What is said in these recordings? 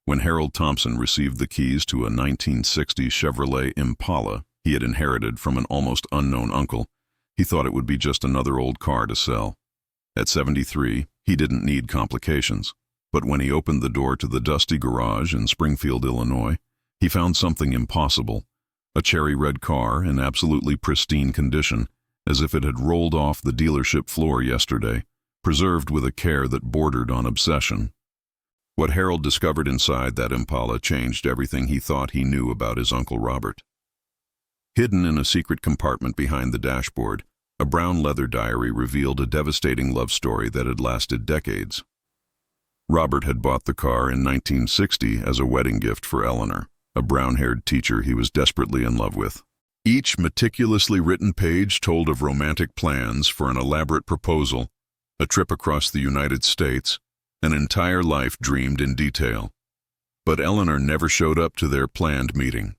When Harold Thompson received the keys to a 1960 Chevrolet Impala he had inherited from an almost unknown uncle, he thought it would be just another old car to sell. At 73, he didn't need complications. But when he opened the door to the dusty garage in Springfield, Illinois, he found something impossible. A cherry red car in absolutely pristine condition, as if it had rolled off the dealership floor yesterday, preserved with a care that bordered on obsession. What Harold discovered inside that Impala changed everything he thought he knew about his Uncle Robert. Hidden in a secret compartment behind the dashboard, a brown leather diary revealed a devastating love story that had lasted decades. Robert had bought the car in 1960 as a wedding gift for Eleanor, a brown-haired teacher he was desperately in love with. Each meticulously written page told of romantic plans for an elaborate proposal, a trip across the United States, an entire life dreamed in detail. But Eleanor never showed up to their planned meeting.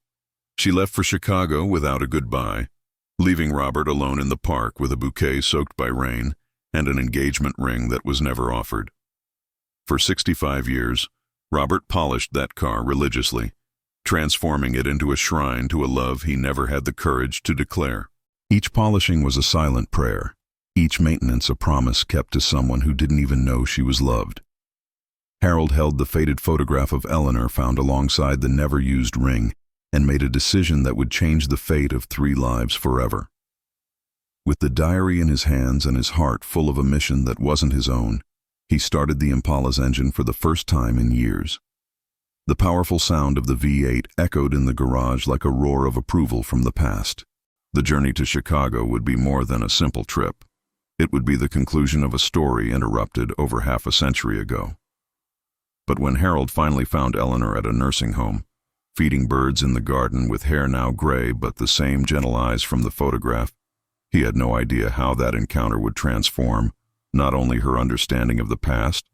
She left for Chicago without a goodbye, leaving Robert alone in the park with a bouquet soaked by rain and an engagement ring that was never offered. For 65 years, Robert polished that car religiously, transforming it into a shrine to a love he never had the courage to declare. Each polishing was a silent prayer, each maintenance a promise kept to someone who didn't even know she was loved. Harold held the faded photograph of Eleanor found alongside the never-used ring and made a decision that would change the fate of 3 lives forever. With the diary in his hands and his heart full of a mission that wasn't his own, he started the Impala's engine for the first time in years. The powerful sound of the V8 echoed in the garage like a roar of approval from the past. The journey to Chicago would be more than a simple trip. It would be the conclusion of a story interrupted over half a century ago. But when Harold finally found Eleanor at a nursing home, feeding birds in the garden with hair now gray but the same gentle eyes from the photograph, he had no idea how that encounter would transform not only her understanding of the past,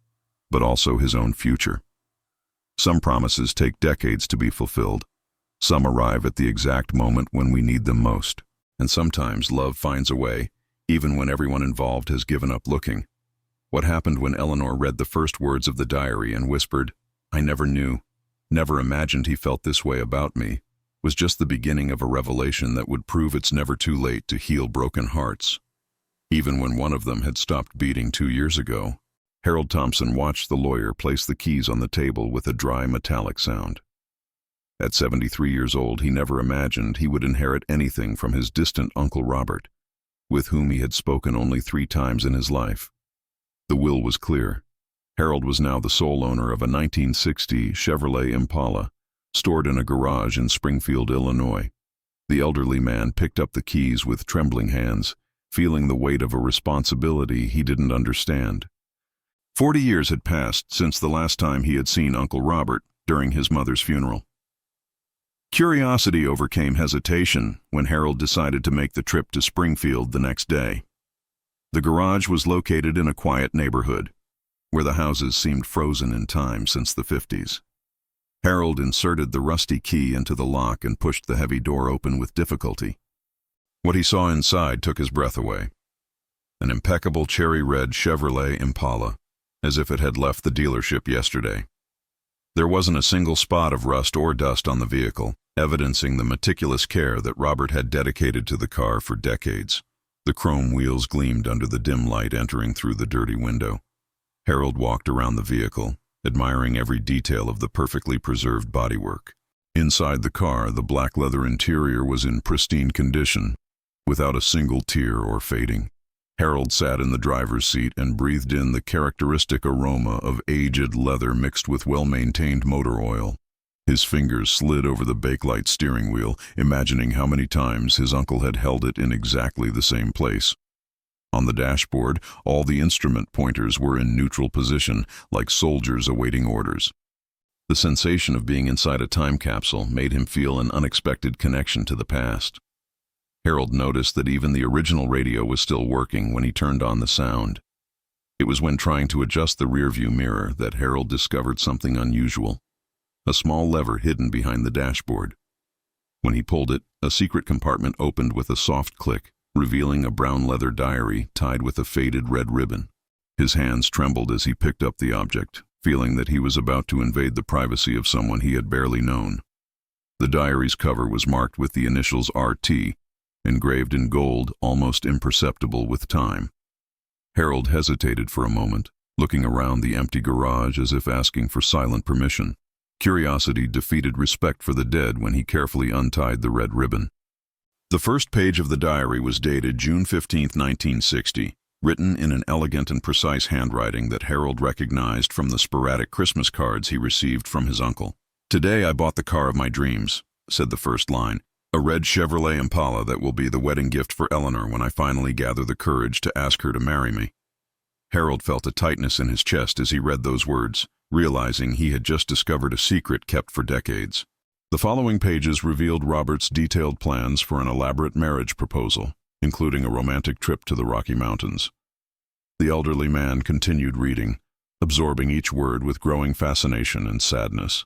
but also his own future. Some promises take decades to be fulfilled. Some arrive at the exact moment when we need them most. And sometimes love finds a way, even when everyone involved has given up looking. What happened when Eleanor read the first words of the diary and whispered, "I never knew, never imagined he felt this way about me," was just the beginning of a revelation that would prove it's never too late to heal broken hearts. Even when one of them had stopped beating 2 years ago, Harold Thompson watched the lawyer place the keys on the table with a dry metallic sound. At 73 years old, he never imagined he would inherit anything from his distant Uncle Robert, with whom he had spoken only 3 times in his life. The will was clear. Harold was now the sole owner of a 1960 Chevrolet Impala, stored in a garage in Springfield, Illinois. The elderly man picked up the keys with trembling hands, feeling the weight of a responsibility he didn't understand. 40 years had passed since the last time he had seen Uncle Robert during his mother's funeral. Curiosity overcame hesitation when Harold decided to make the trip to Springfield the next day. The garage was located in a quiet neighborhood, where the houses seemed frozen in time since the 50s. Harold inserted the rusty key into the lock and pushed the heavy door open with difficulty. What he saw inside took his breath away. An impeccable cherry-red Chevrolet Impala, as if it had left the dealership yesterday. There wasn't a single spot of rust or dust on the vehicle, evidencing the meticulous care that Robert had dedicated to the car for decades. The chrome wheels gleamed under the dim light entering through the dirty window. Harold walked around the vehicle, admiring every detail of the perfectly preserved bodywork. Inside the car, the black leather interior was in pristine condition, without a single tear or fading. Harold sat in the driver's seat and breathed in the characteristic aroma of aged leather mixed with well-maintained motor oil. His fingers slid over the bakelite steering wheel, imagining how many times his uncle had held it in exactly the same place. On the dashboard, all the instrument pointers were in neutral position, like soldiers awaiting orders. The sensation of being inside a time capsule made him feel an unexpected connection to the past. Harold noticed that even the original radio was still working when he turned on the sound. It was when trying to adjust the rearview mirror that Harold discovered something unusual. A small lever hidden behind the dashboard. When he pulled it, a secret compartment opened with a soft click, revealing a brown leather diary tied with a faded red ribbon. His hands trembled as he picked up the object, feeling that he was about to invade the privacy of someone he had barely known. The diary's cover was marked with the initials RT, engraved in gold, almost imperceptible with time. Harold hesitated for a moment, looking around the empty garage as if asking for silent permission. Curiosity defeated respect for the dead when he carefully untied the red ribbon. The first page of the diary was dated June 15, 1960, written in an elegant and precise handwriting that Harold recognized from the sporadic Christmas cards he received from his uncle. "Today I bought the car of my dreams," said the first line, "a red Chevrolet Impala that will be the wedding gift for Eleanor when I finally gather the courage to ask her to marry me." Harold felt a tightness in his chest as he read those words, realizing he had just discovered a secret kept for decades. The following pages revealed Robert's detailed plans for an elaborate marriage proposal, including a romantic trip to the Rocky Mountains. The elderly man continued reading, absorbing each word with growing fascination and sadness.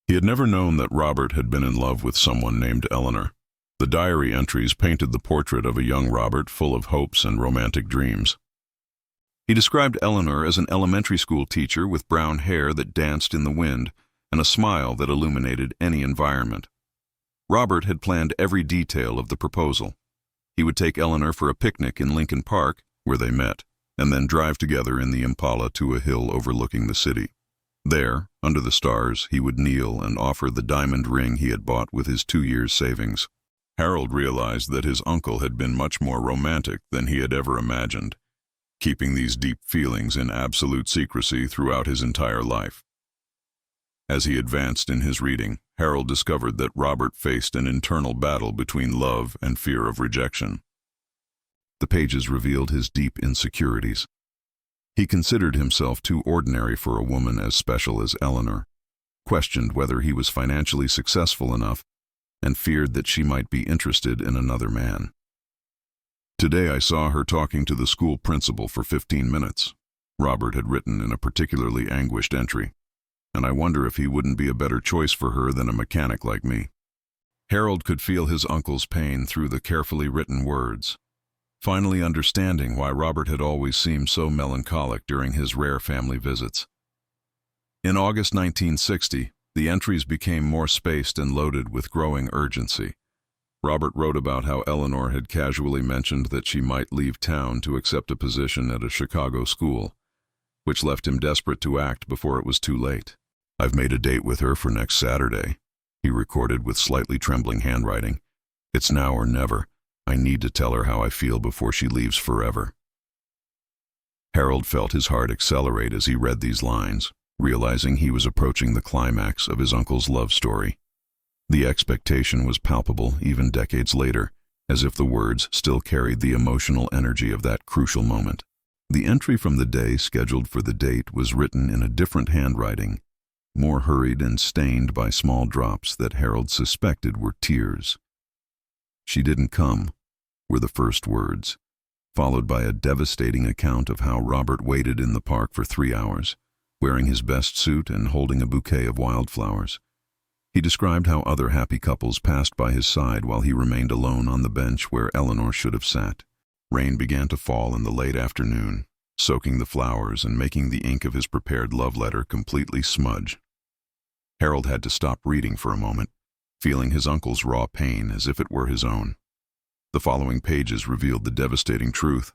He had never known that Robert had been in love with someone named Eleanor. The diary entries painted the portrait of a young Robert full of hopes and romantic dreams. He described Eleanor as an elementary school teacher with brown hair that danced in the wind and a smile that illuminated any environment. Robert had planned every detail of the proposal. He would take Eleanor for a picnic in Lincoln Park, where they met, and then drive together in the Impala to a hill overlooking the city. There, under the stars, he would kneel and offer the diamond ring he had bought with his 2 years' savings. Harold realized that his uncle had been much more romantic than he had ever imagined, keeping these deep feelings in absolute secrecy throughout his entire life. As he advanced in his reading, Harold discovered that Robert faced an internal battle between love and fear of rejection. The pages revealed his deep insecurities. He considered himself too ordinary for a woman as special as Eleanor, questioned whether he was financially successful enough, and feared that she might be interested in another man. "Today I saw her talking to the school principal for 15 minutes, Robert had written in a particularly anguished entry, "and I wonder if he wouldn't be a better choice for her than a mechanic like me." Harold could feel his uncle's pain through the carefully written words, finally understanding why Robert had always seemed so melancholic during his rare family visits. In August 1960, the entries became more spaced and loaded with growing urgency. Robert wrote about how Eleanor had casually mentioned that she might leave town to accept a position at a Chicago school, which left him desperate to act before it was too late. "I've made a date with her for next Saturday," he recorded with slightly trembling handwriting. "It's now or never. I need to tell her how I feel before she leaves forever." Harold felt his heart accelerate as he read these lines, realizing he was approaching the climax of his uncle's love story. The expectation was palpable even decades later, as if the words still carried the emotional energy of that crucial moment. The entry from the day scheduled for the date was written in a different handwriting, more hurried and stained by small drops that Harold suspected were tears. "She didn't come," were the first words, followed by a devastating account of how Robert waited in the park for 3 hours, wearing his best suit and holding a bouquet of wildflowers. He described how other happy couples passed by his side while he remained alone on the bench where Eleanor should have sat. Rain began to fall in the late afternoon, soaking the flowers and making the ink of his prepared love letter completely smudge. Harold had to stop reading for a moment, feeling his uncle's raw pain as if it were his own. The following pages revealed the devastating truth.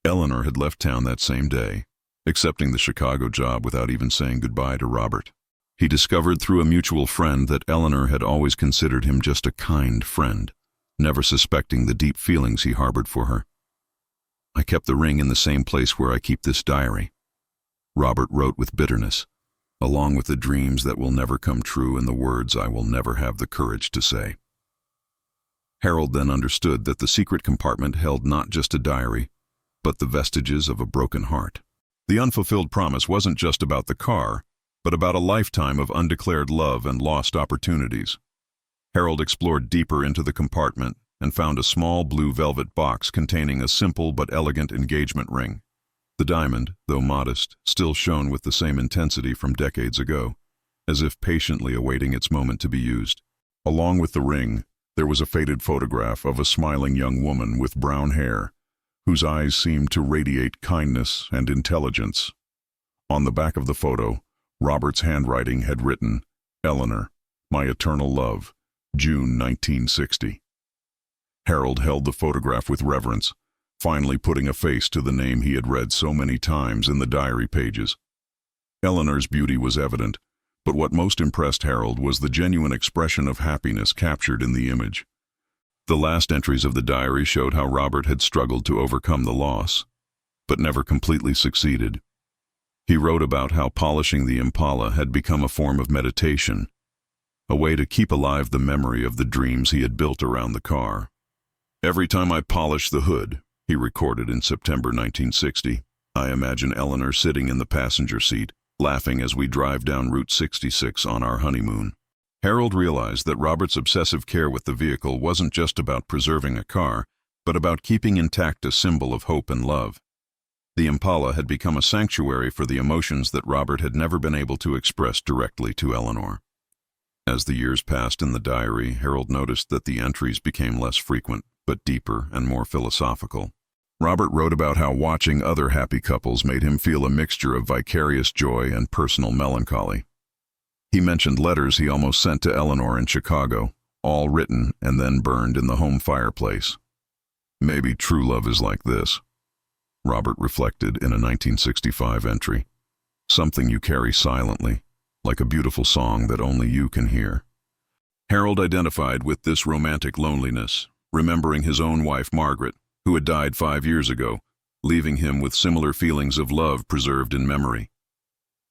Eleanor had left town that same day, accepting the Chicago job without even saying goodbye to Robert. He discovered through a mutual friend that Eleanor had always considered him just a kind friend, never suspecting the deep feelings he harbored for her. "I kept the ring in the same place where I keep this diary," Robert wrote with bitterness, "along with the dreams that will never come true and the words I will never have the courage to say." Harold then understood that the secret compartment held not just a diary, but the vestiges of a broken heart. The unfulfilled promise wasn't just about the car, but about a lifetime of undeclared love and lost opportunities. Harold explored deeper into the compartment and found a small blue velvet box containing a simple but elegant engagement ring. The diamond, though modest, still shone with the same intensity from decades ago, as if patiently awaiting its moment to be used. Along with the ring, there was a faded photograph of a smiling young woman with brown hair, whose eyes seemed to radiate kindness and intelligence. On the back of the photo, Robert's handwriting had written, "Eleanor, my eternal love, June 1960. Harold held the photograph with reverence, finally putting a face to the name he had read so many times in the diary pages. Eleanor's beauty was evident, but what most impressed Harold was the genuine expression of happiness captured in the image. The last entries of the diary showed how Robert had struggled to overcome the loss, but never completely succeeded. He wrote about how polishing the Impala had become a form of meditation, a way to keep alive the memory of the dreams he had built around the car. "Every time I polish the hood," he recorded in September 1960, "I imagine Eleanor sitting in the passenger seat, laughing as we drive down Route 66 on our honeymoon." Harold realized that Robert's obsessive care with the vehicle wasn't just about preserving a car, but about keeping intact a symbol of hope and love. The Impala had become a sanctuary for the emotions that Robert had never been able to express directly to Eleanor. As the years passed in the diary, Harold noticed that the entries became less frequent, but deeper and more philosophical. Robert wrote about how watching other happy couples made him feel a mixture of vicarious joy and personal melancholy. He mentioned letters he almost sent to Eleanor in Chicago, all written and then burned in the home fireplace. "Maybe true love is like this," Robert reflected in a 1965 entry. "Something you carry silently, like a beautiful song that only you can hear." Harold identified with this romantic loneliness, remembering his own wife Margaret, who had died 5 years ago, leaving him with similar feelings of love preserved in memory.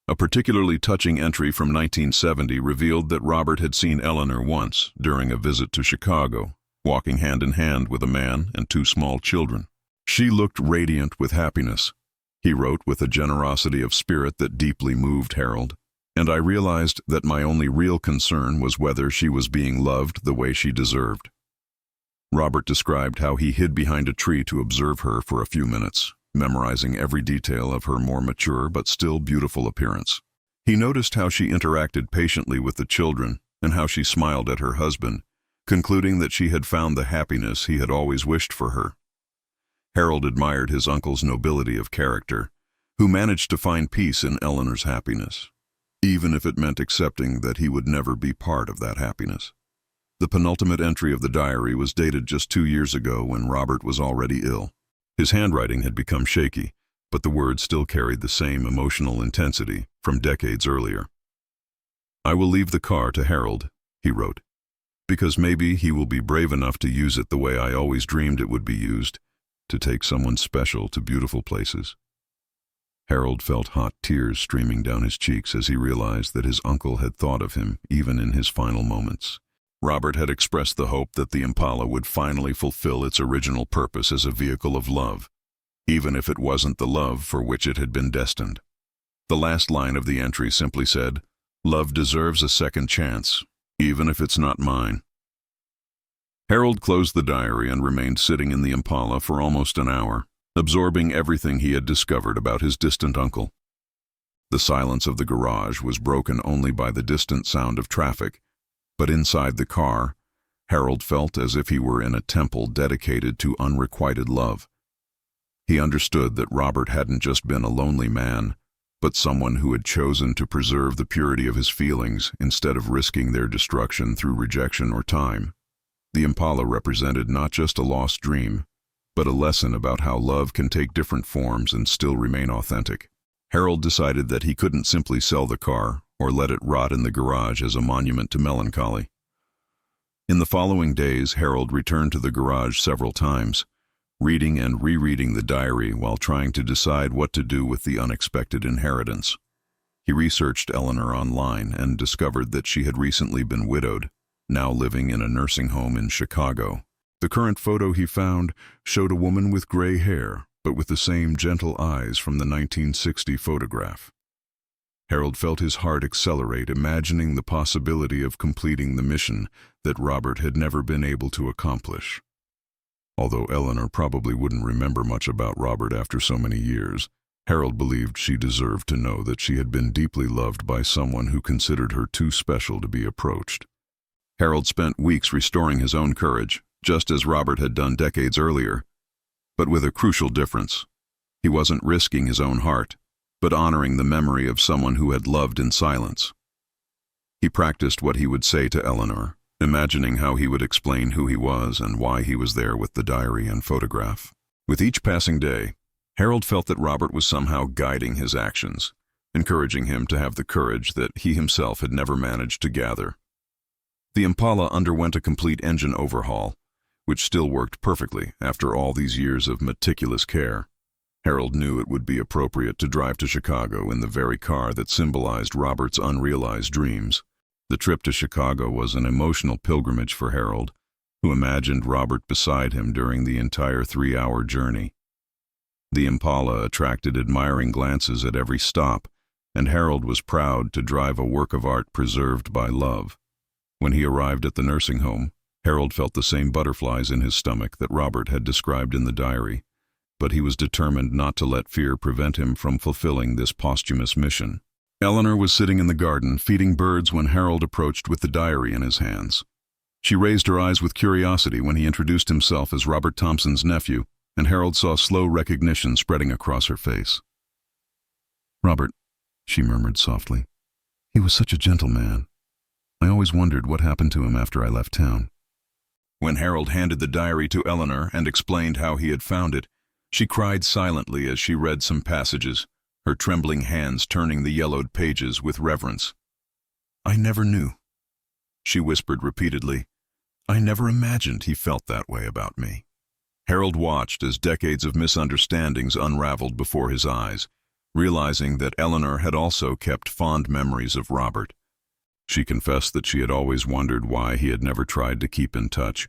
A particularly touching entry from 1970 revealed that Robert had seen Eleanor once during a visit to Chicago, walking hand in hand with a man and 2 small children. "She looked radiant with happiness," he wrote with a generosity of spirit that deeply moved Harold, "and I realized that my only real concern was whether she was being loved the way she deserved." Robert described how he hid behind a tree to observe her for a few minutes, memorizing every detail of her more mature but still beautiful appearance. He noticed how she interacted patiently with the children and how she smiled at her husband, concluding that she had found the happiness he had always wished for her. Harold admired his uncle's nobility of character, who managed to find peace in Eleanor's happiness, even if it meant accepting that he would never be part of that happiness. The penultimate entry of the diary was dated just 2 years ago when Robert was already ill. His handwriting had become shaky, but the words still carried the same emotional intensity from decades earlier. "I will leave the car to Harold," he wrote, "because maybe he will be brave enough to use it the way I always dreamed it would be used, to take someone special to beautiful places." Harold felt hot tears streaming down his cheeks as he realized that his uncle had thought of him even in his final moments. Robert had expressed the hope that the Impala would finally fulfill its original purpose as a vehicle of love, even if it wasn't the love for which it had been destined. The last line of the entry simply said, "Love deserves a second chance, even if it's not mine." Harold closed the diary and remained sitting in the Impala for almost an hour, absorbing everything he had discovered about his distant uncle. The silence of the garage was broken only by the distant sound of traffic, but inside the car, Harold felt as if he were in a temple dedicated to unrequited love. He understood that Robert hadn't just been a lonely man, but someone who had chosen to preserve the purity of his feelings instead of risking their destruction through rejection or time. The Impala represented not just a lost dream, but a lesson about how love can take different forms and still remain authentic. Harold decided that he couldn't simply sell the car or let it rot in the garage as a monument to melancholy. In the following days, Harold returned to the garage several times, reading and rereading the diary while trying to decide what to do with the unexpected inheritance. He researched Eleanor online and discovered that she had recently been widowed, now living in a nursing home in Chicago. The current photo he found showed a woman with gray hair, but with the same gentle eyes from the 1960 photograph. Harold felt his heart accelerate, imagining the possibility of completing the mission that Robert had never been able to accomplish. Although Eleanor probably wouldn't remember much about Robert after so many years, Harold believed she deserved to know that she had been deeply loved by someone who considered her too special to be approached. Harold spent weeks restoring his own courage, just as Robert had done decades earlier, but with a crucial difference. He wasn't risking his own heart. but honoring the memory of someone who had loved in silence. He practiced what he would say to Eleanor, imagining how he would explain who he was and why he was there with the diary and photograph. With each passing day, Harold felt that Robert was somehow guiding his actions, encouraging him to have the courage that he himself had never managed to gather. The Impala underwent a complete engine overhaul, which still worked perfectly after all these years of meticulous care. Harold knew it would be appropriate to drive to Chicago in the very car that symbolized Robert's unrealized dreams. The trip to Chicago was an emotional pilgrimage for Harold, who imagined Robert beside him during the entire 3-hour journey. The Impala attracted admiring glances at every stop, and Harold was proud to drive a work of art preserved by love. When he arrived at the nursing home, Harold felt the same butterflies in his stomach that Robert had described in the diary, but he was determined not to let fear prevent him from fulfilling this posthumous mission. Eleanor was sitting in the garden, feeding birds when Harold approached with the diary in his hands. She raised her eyes with curiosity when he introduced himself as Robert Thompson's nephew, and Harold saw slow recognition spreading across her face. "Robert," she murmured softly. "He was such a gentle man. I always wondered what happened to him after I left town." When Harold handed the diary to Eleanor and explained how he had found it, she cried silently as she read some passages, her trembling hands turning the yellowed pages with reverence. "I never knew," she whispered repeatedly. "I never imagined he felt that way about me." Harold watched as decades of misunderstandings unraveled before his eyes, realizing that Eleanor had also kept fond memories of Robert. She confessed that she had always wondered why he had never tried to keep in touch,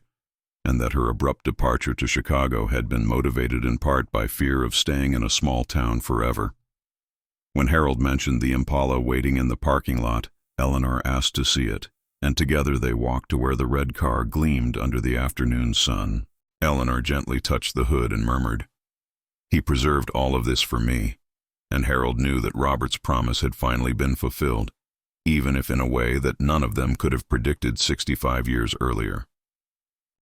and that her abrupt departure to Chicago had been motivated in part by fear of staying in a small town forever. When Harold mentioned the Impala waiting in the parking lot, Eleanor asked to see it, and together they walked to where the red car gleamed under the afternoon sun. Eleanor gently touched the hood and murmured, "He preserved all of this for me," and Harold knew that Robert's promise had finally been fulfilled, even if in a way that none of them could have predicted 65 years earlier.